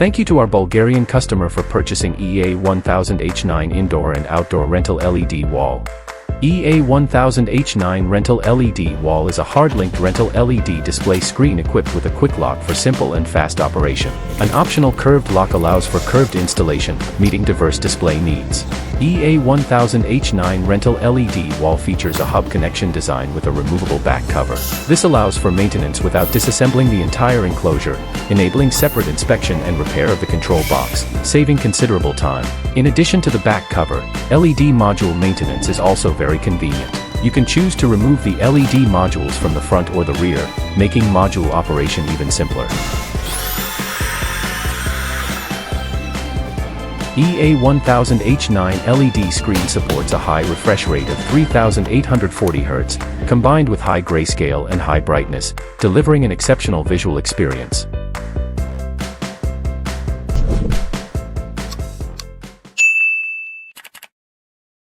Thank you to our Bulgarian customer for purchasing EA1000H9 Indoor and Outdoor Rental LED Wall. EA1000H9 Rental LED Wall is a hard-linked rental LED display screen equipped with a quick lock for simple and fast operation. An optional curved lock allows for curved installation, meeting diverse display needs. EA1000H9 Rental LED Wall features a hub connection design with a removable back cover. This allows for maintenance without disassembling the entire enclosure, enabling separate inspection and repair of the control box, saving considerable time. In addition to the back cover, LED module maintenance is also very convenient. You can choose to remove the LED modules from the front or the rear, making module operation even simpler. EA1000H9 LED screen supports a high refresh rate of 3840 Hz, combined with high grayscale and high brightness, delivering an exceptional visual experience.